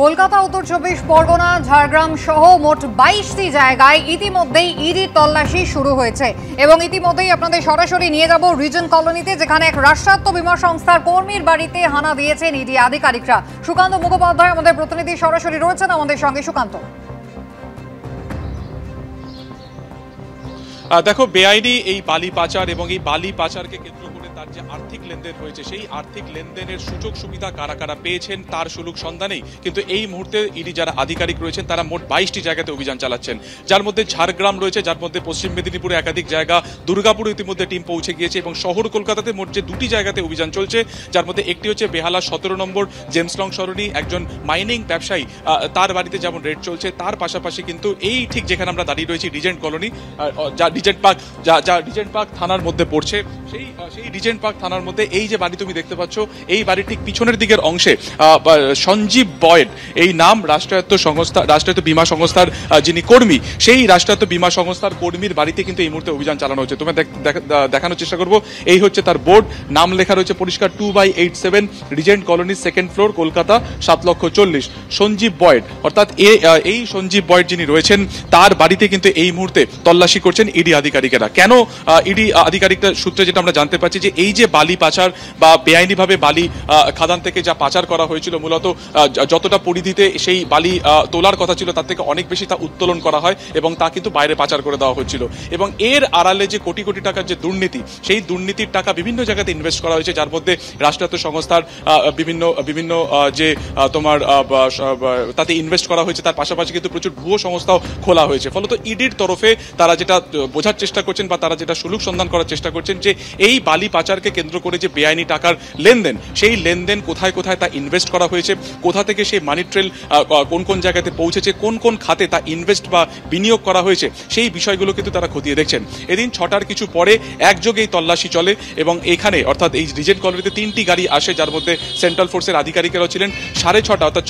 কলকাতা, উত্তর 24 পরগনা, ঝাড়গ্রাম সহ মোট 22টি জায়গায় ইতিমধ্যেই ইডির তল্লাশি শুরু হয়েছে এবং ইতিমধ্যেই আপনাদের সরাসরি নিয়ে যাব রিজন কলোনিতে, যেখানে এক রাষ্ট্রায়ত্ত বীমা সংস্থার কর্মীর বাড়িতে হানা দিয়েছেন ইডি আধিকারিকরা। সুকান্ত মুখোপাধ্যায় আমাদের প্রতিনিধি সরাসরি রয়েছেন আমাদের সঙ্গে। সুকান্ত, দেখো, বেআইনি এই বালি পাচার এবং এই বালি পাচারকে কেন্দ্র করে তার যে আর্থিক লেনদেন হয়েছে, সেই আর্থিক লেনদেনের সুযোগ সুবিধা কারা কারা পেয়েছেন তার সুলুক সন্ধানেই কিন্তু এই মুহূর্তে ইডি যারা আধিকারিক রয়েছেন তারা মোট 22টি জায়গাতে অভিযান চালাচ্ছেন, যার মধ্যে ঝাড়গ্রাম রয়েছে, যার মধ্যে পশ্চিম মেদিনীপুরে একাধিক জায়গা, দুর্গাপুরে ইতিমধ্যে টিম পৌঁছে গিয়েছে এবং শহর কলকাতাতে মোট যে 2টি জায়গাতে অভিযান চলছে, যার মধ্যে একটি হচ্ছে বেহালা 17 নম্বর জেমস লং সরণি, একজন মাইনিং ব্যবসায়ী, তার বাড়িতে যেমন রেড চলছে, তার পাশাপাশি কিন্তু এই ঠিক যেখানে আমরা দাঁড়িয়ে রয়েছি রিজেন্ট কলোনি, যা রিজেন্ট পার্ক থানার মধ্যে পড়ছে, সেই রিজেন্ট পার্ক থানার মধ্যে এই যে বাড়ি তুমি দেখতে পাচ্ছ, এই বাড়ির ঠিক পিছনের দিকের অংশে সঞ্জীব বয়েড এই নাম রাষ্ট্রায়ত্ত বীমা সংস্থার যিনি কর্মী, সেই রাষ্ট্রায়ত্ত বীমা সংস্থার কর্মীর বাড়িতে কিন্তু এই মুহূর্তে অভিযান চালানো হচ্ছে। তুমি দেখানোর চেষ্টা করবো, এই হচ্ছে তার বোর্ড, নাম লেখা রয়েছে পরিষ্কার 2/87 Regent Colony, 2nd floor, Kolkata 7,40,000। Sanjeev Boyd, অর্থাৎ এই সঞ্জীব বয়েড যিনি রয়েছেন তার বাড়িতে কিন্তু এই মুহূর্তে তল্লাশি করছেন ইডি আধিকারিকেরা। কেন? ইডি আধিকারিকদের সূত্রে যেটা আমরা জানতে পারছি যে এই যে বালি পাচার বা বেআইনিভাবে বালি খাদান থেকে যা পাচার করা হয়েছিল, মূলত যতটা পরিধিতে সেই বালি তোলার কথা ছিল তার থেকে অনেক বেশি তা উত্তোলন করা হয় এবং তা কিন্তু বাইরে পাচার করে দেওয়া হচ্ছিল। এবং এর আড়ালে যে কোটি কোটি টাকার যে দুর্নীতি, সেই দুর্নীতির টাকা বিভিন্ন জায়গাতে ইনভেস্ট করা হয়েছে, যার মধ্যে রাষ্ট্রায়ত্ত সংস্থার বিভিন্ন যে তোমার তাতে ইনভেস্ট করা হয়েছে, তার পাশাপাশি কিন্তু প্রচুর ভুয়ো সংস্থাও খোলা হয়েছে। ফলত ইডির তরফে তারা যেটা বোঝার চেষ্টা করছেন বা তারা যেটা সুলুক সন্ধান করার চেষ্টা করছেন যে এই বালি পাচারকে কেন্দ্র করে যে বেআইনি টাকার লেনদেন, সেই লেনদেন কোথায় কোথায় তা ইনভেস্ট করা হয়েছে, কোথা থেকে সেই মানি ট্রেল কোন কোন জায়গাতে পৌঁছেছে, কোন কোন খাতে তা ইনভেস্ট বা বিনিয়োগ করা হয়েছে, সেই বিষয়গুলো কিন্তু তারা খতিয়ে দেখছেন। এদিন 6টার কিছু পরে একযোগে এই তল্লাশি চলে এবং এখানে অর্থাৎ এই রিজেন্ট কলোনিতে 3টি গাড়ি আসে, যার মধ্যে সেন্ট্রাল ফোর্সের আধিকারিকেরাও ছিলেন। 6:30 অর্থাৎ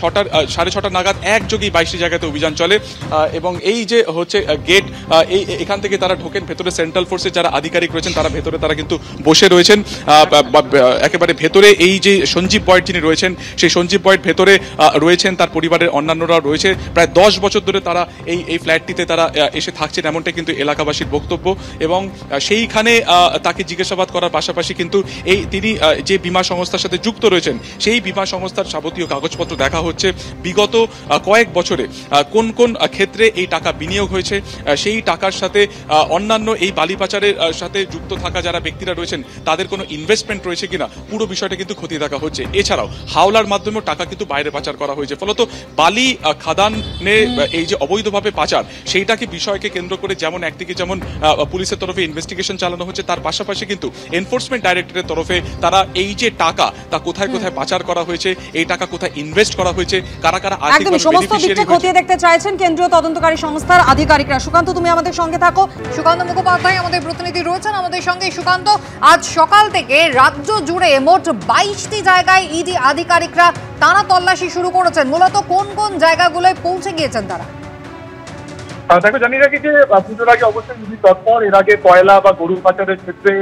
6:30 নাগাদ একযোগেই 22টি জায়গাতে অভিযান চলে এবং এই যে হচ্ছে গেট, এখান থেকে তারা ঢোকেন ভেতরে। সেন্ট্রাল ফোর্সের যারা আধিকারিক রয়েছেন তারা ভেতরে তারা কিন্তু বসে রয়েছেন একেবারে ভেতরে। এই যে সঞ্জীব বয়েড যিনি রয়েছেন, সেই সঞ্জীব বয়েড ভেতরে রয়েছেন, তার পরিবারের অন্যান্যরাও রয়েছে। প্রায় 10 বছর ধরে তারা এই ফ্ল্যাটটিতে তারা এসে থাকছেন, এমনটাই কিন্তু এলাকাবাসীর বক্তব্য। এবং সেইখানে তাকে জিজ্ঞাসাবাদ করার পাশাপাশি কিন্তু তিনি যে বীমা সংস্থার সাথে যুক্ত রয়েছেন, সেই বীমা সংস্থার যাবতীয় কাগজপত্র দেখা হচ্ছে। বিগত কয়েক বছরে কোন কোন ক্ষেত্রে এই টাকা বিনিয়োগ হয়েছে, সেই টাকার সাথে অন্যান্য এই বালি পাচারের সাথে যুক্ত থাকা যারা ব্যক্তিরা রয়েছেন তাদের কোনো ইনভেস্টমেন্ট রয়েছে কিনা, পুরো বিষয়টা কিন্তু খতিয়ে দেখা হচ্ছে। এছাড়াও হাওলার মাধ্যমেও টাকা কিন্তু বাইরে পাচার করা হয়েছে। ফলত বালি খাদানে এই যে অবৈধভাবে পাচার, সেইটাকে বিষয়কে কেন্দ্র করে যেমন একদিকে যেমন পুলিশের তরফে ইনভেস্টিগেশন চালানো হচ্ছে, তার পাশাপাশি কিন্তু এনফোর্সমেন্ট ডাইরেক্টরের তরফে তারা এই যে টাকা তা কোথায় কোথায় পাচার করা হয়েছে, এই টাকা কোথায় ইনভেস্ট করা হয়েছে, কারা কারা একদম সমস্ত দিকটা খতিয়ে দেখতে চাইছেন কেন্দ্রীয় তদন্তকারী সংস্থার আধিকারিকরা। সুকান্ত, তুমি আমাদের সঙ্গে থাকো। সুকান্ত মুখোপাধ্যায় আমাদের প্রতিনিধি রয়েছেন আমাদের সঙ্গে। সুকান্ত, আজ সকাল থেকে রাজ্য জুড়ে মোট 22টি জায়গায় ইডি আধিকারিকরা টানা তল্লাশি শুরু করেছেন। মূলত কোন কোন জায়গাগুলোয় পৌঁছে গিয়েছেন তারা? দেখো, জানি রাখি যে পুজোর আগে অবশ্যই ইডি তৎপর। এর আগে কয়লা বা গরু পাচারের ক্ষেত্রে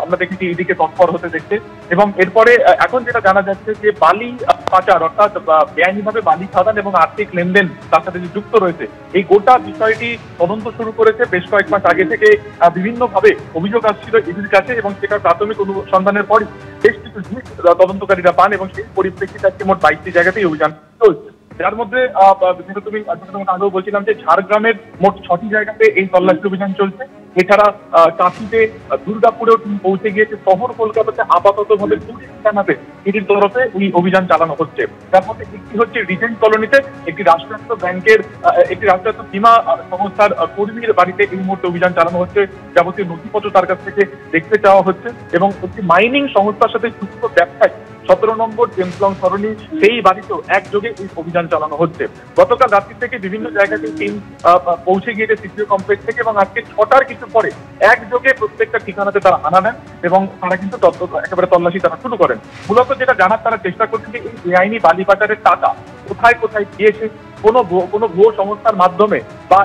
আমরা দেখেছি ইডিকে তৎপর হতে দেখতে, এবং এরপরে এখন যেটা জানা যাচ্ছে যে বালি পাচার অর্থাৎ বেআইনিভাবে বালি খাদান এবং আর্থিক লেনদেন তার সাথে যে যুক্ত রয়েছে, এই গোটা বিষয়টি তদন্ত শুরু করেছে। বেশ কয়েক মাস আগে থেকে বিভিন্নভাবে অভিযোগ আসছিল ইডির কাছে এবং সেটার প্রাথমিক অনুসন্ধানের পরই বেশ কিছু তদন্তকারীরা পান এবং সেই পরিপ্রেক্ষিতে আজকে মোট 22টি জায়গাতেই অভিযান চলছে, যার মধ্যে তুমি আগেও বলছিলাম যে ঝাড়গ্রামের মোট 6টি জায়গাতে এই তল্লাশি অভিযান চলছে। এছাড়া কাশিতে, দুর্গাপুরেও পৌঁছে গিয়েছে। শহর কলকাতাতে আপাতত ভাবে 2টি ঠিকানাতে ইডির তরফে এই অভিযান চালানো হচ্ছে, যার মধ্যে একটি হচ্ছে রিজেন্ট কলোনিতে একটি রাষ্ট্রায়ত্ত ব্যাংকের একটি রাষ্ট্রায়ত্ত বীমা সংস্থার কর্মীর বাড়িতে এই মুহূর্তে অভিযান চালানো হচ্ছে। যাবতীয় নথিপত্র তার কাছ থেকে দেখতে চাওয়া হচ্ছে এবং একটি মাইনিং সংস্থার সাথে যুক্ত ব্যবসায়ী 17 নম্বর জেমস লং সরণি, সেই বাড়িতেও একযোগে এই অভিযান চালানো হচ্ছে। গতকাল রাত্রি থেকে বিভিন্ন জায়গাতে টিম পৌঁছে গিয়েছে সিপিও কমপ্লেক্স থেকে এবং আজকে 6টার কিছু পরে একযোগে প্রত্যেকটা ঠিকানাতে তারা হানা দেন এবং তারা কিন্তু একেবারে তল্লাশি তারা শুরু করেন। মূলত যেটা জানার তারা চেষ্টা করছেন যে এই বেআইনি বালি পাচারের টাকা কোথায় কোথায় গিয়েছে, কোনো ভুয়ো সংস্থার মাধ্যমে বা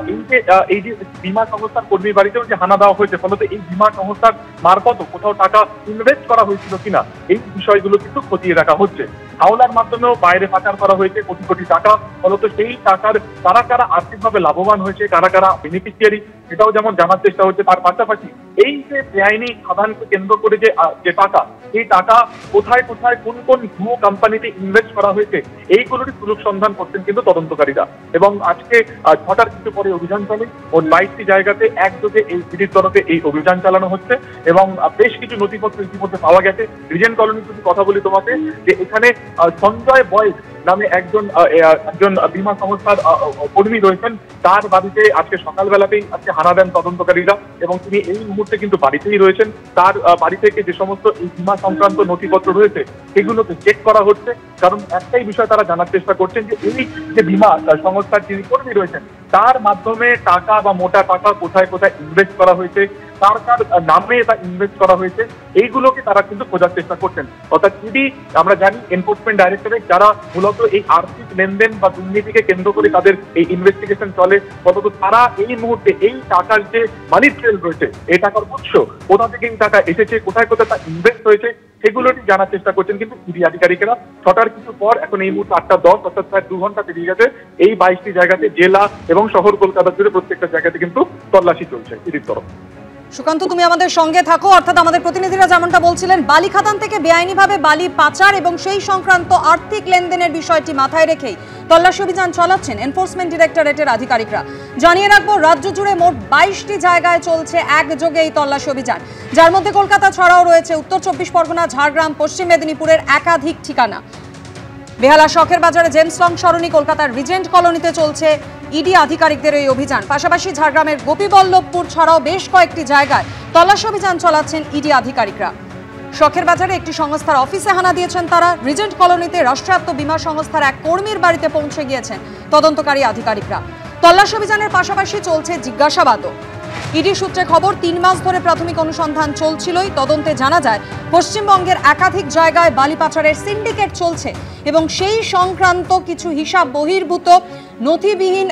এই যে বীমা সংস্থার কর্মীর বাড়িতেও যে হানা দেওয়া হয়েছে, ফলত এই বীমা সংস্থার মারফত কোথাও টাকা ইনভেস্ট করা হয়েছিল কিনা এই বিষয়গুলো কিন্তু খতিয়ে দেখা হচ্ছে। হাওলার মাধ্যমেও বাইরে পাচার করা হয়েছে কোটি কোটি টাকা, ফলত সেই টাকার কারা কারা আর্থিকভাবে লাভবান হয়েছে, কারা কারা বেনিফিশিয়ারি, সেটাও যেমন জানার চেষ্টা হচ্ছে। তার পাশাপাশি এই যে বেআইনি খাদানকে কেন্দ্র করে যে টাকা, এই টাকা কোথায় কোথায় কোন কোন ভুয়ো কোম্পানিতে ইনভেস্ট করা হয়েছে এইগুলোরই সুযোগ সন্ধান করছেন কিন্তু তদন্তকারীরা। এবং আজকে 6টার কিছু পরে অভিযান চলে, ওর 22টি জায়গাতে একযোগে এই ইডির তরফে এই অভিযান চালানো হচ্ছে এবং বেশ কিছু নথিপত্র ইতিমধ্যে পাওয়া গেছে। রিজেন্ট কলোনি যদি কথা বলি তোমাকে, যে এখানে সঞ্জয় বয়েজ নামে একজন বীমা সংস্থার কর্মী রয়েছেন, তার বাড়িতে আজকে সকালবেলাতেই আজকে হানা দেন তদন্তকারীরা এবং তিনি এই মুহূর্তে কিন্তু বাড়িতেই রয়েছেন। তার বাড়ি থেকে যে সমস্ত এই বীমা সংক্রান্ত নথিপত্র রয়েছে সেগুলোকে চেক করা হচ্ছে, কারণ একটাই বিষয় তারা জানার চেষ্টা করছেন যে এই যে বীমা সংস্থার যিনি কর্মী রয়েছেন তার মাধ্যমে টাকা বা মোটা টাকা কোথায় কোথায় ইনভেস্ট করা হয়েছে, কার কার নামে তা ইনভেস্ট করা হয়েছে, এইগুলোকে তারা কিন্তু খোঁজার চেষ্টা করছেন। অর্থাৎ ইডি, আমরা জানি এনফোর্সমেন্ট ডাইরেক্টরেট যারা মূলত এই আর্থিক লেনদেন বা দুর্নীতিকে কেন্দ্র করে তাদের এই ইনভেস্টিগেশন চলে, অন্তত তারা এই মুহূর্তে এই টাকার যে মানি ট্রেল রয়েছে, এই টাকার উৎস কোথা থেকে এই টাকা এসেছে, কোথায় কোথায় তা ইনভেস্ট হয়েছে সেগুলোটি জানার চেষ্টা করছেন কিন্তু ইডি আধিকারিকেরা। 6টার কিছু পর এখন এই মুহূর্তে 8:10, অর্থাৎ প্রায় 2 ঘন্টা পেরিয়ে গেছে। এই 22টি জায়গাতে জেলা এবং শহর কলকাতা জুড়ে প্রত্যেকটা জায়গাতে কিন্তু তল্লাশি চলছে ইডির তরফ। সুকান্ত, তুমি আমাদের সঙ্গে থাকো। অর্থাৎ আমাদের প্রতিনিধিরা যেমনটা বলছিলেন, বালি খাদান থেকে বেআইনিভাবে বালি পাচার এবং সেই সংক্রান্ত আর্থিক লেনদেনের বিষয়টি মাথায় রেখেই তল্লাশি অভিযান চালাচ্ছেন এনফোর্সমেন্ট ডিরেক্টরেটের আধিকারিকরা। জানিয়ে রাখবো, রাজ্য জুড়ে মোট 22টি জায়গায় চলছে একযোগে এই তল্লাশি অভিযান, যার মধ্যে কলকাতা ছাড়াও রয়েছে উত্তর 24 পরগনা, ঝাড়গ্রাম, পশ্চিম মেদিনীপুরের একাধিক ঠিকানা। বেহালা শখের বাজারে জেমস লং সরণি, কলকাতার রিজেন্ট কলোনিতে চলছে ইডি আধিকারিকদের এই অভিযান। পাশাপাশি ঝাড়গ্রামের গোপীবল্লভপুর ছাড়াও বেশ কয়েকটি জায়গায় তল্লাশি অভিযান চালাচ্ছেন ইডি আধিকারিকরা। শখের বাজারে একটি সংস্থার অফিসে হানা দিয়েছেন তারা। রিজেন্ট কলোনিতে রাষ্ট্রায়ত্ত বীমা সংস্থার এক কর্মীর বাড়িতে পৌঁছে গিয়েছেন তদন্তকারী আধিকারিকরা। তল্লাশি অভিযানের পাশাপাশি চলছে জিজ্ঞাসাবাদও। ইডি সূত্রে খবর, 3 মাস ধরে প্রাথমিক অনুসন্ধান চলছিলই। তদন্তে জানা যায় পশ্চিমবঙ্গের একাধিক জায়গায় বালি পাচারের সিন্ডিকেট চলছে এবং সেই সংক্রান্ত কিছু হিসাব বহির্ভূত নথিবিহীন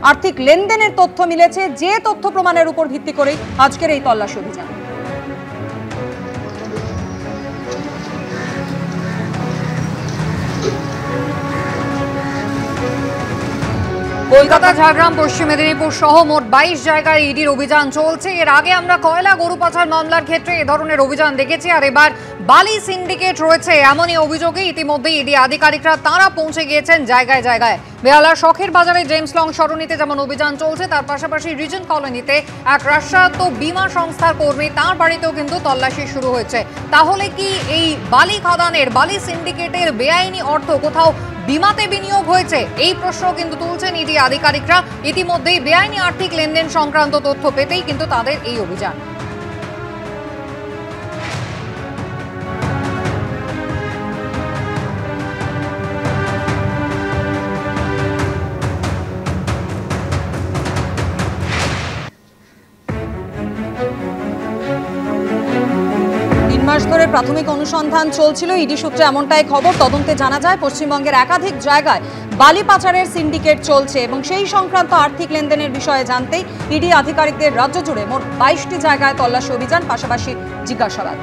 আর্থিক লেনদেনের তথ্য মিলেছে, যে তথ্য প্রমাণের উপর ভিত্তি করেই আজকের এই তল্লাশি অভিযান। কলকাতা, ঝাড়গ্রাম, পশ্চিম মেদিনীপুর সহ মোট 22 জায়গায় ইডির অভিযান চলছে। এর আগে আমরা কয়লা গরু পাচার মামলার ক্ষেত্রে এ ধরনের অভিযান দেখেছি, আর এবার বালি সিন্ডিকেট রয়েছে এমনই অভিযোগে ইতিমধ্যে ইডি আধিকারিকরা তারা পৌঁছে গিয়েছেন জায়গায় জায়গায়। বেহালার শখের বাজারে জেমস লং সরণিতে যেমন অভিযান চলছে, তার পাশাপাশি রিজেন্ট কলোনিতে এক রাষ্ট্রায়ত্ত বীমা সংস্থার কর্মী, তার বাড়িতেও কিন্তু তল্লাশি শুরু হয়েছে। তাহলে কি এই বালি খাদানের, বালি সিন্ডিকেটের বেআইনি অর্থ কোথাও বিমাতে বিনিয়োগ হয়েছে? এই প্রশ্ন কিন্তু তুলছেন ইডি আধিকারিকরা। ইতিমধ্যেই বেআইনি আর্থিক লেনদেন সংক্রান্ত তথ্য পেতেই কিন্তু তাদের এই অভিযান। মাস ধরে প্রাথমিক অনুসন্ধান চলছিল, ইডি সূত্রে এমনটাই খবর। তদন্তে জানা যায় পশ্চিমবঙ্গের একাধিক জায়গায় বালি পাচারের সিন্ডিকেট চলছে এবং সেই সংক্রান্ত আর্থিক লেনদেনের বিষয়ে জানতেই ইডি আধিকারিকদের রাজ্য জুড়ে মোট 22টি জায়গায় তল্লাশি অভিযান, পাশাপাশি জিজ্ঞাসাবাদ।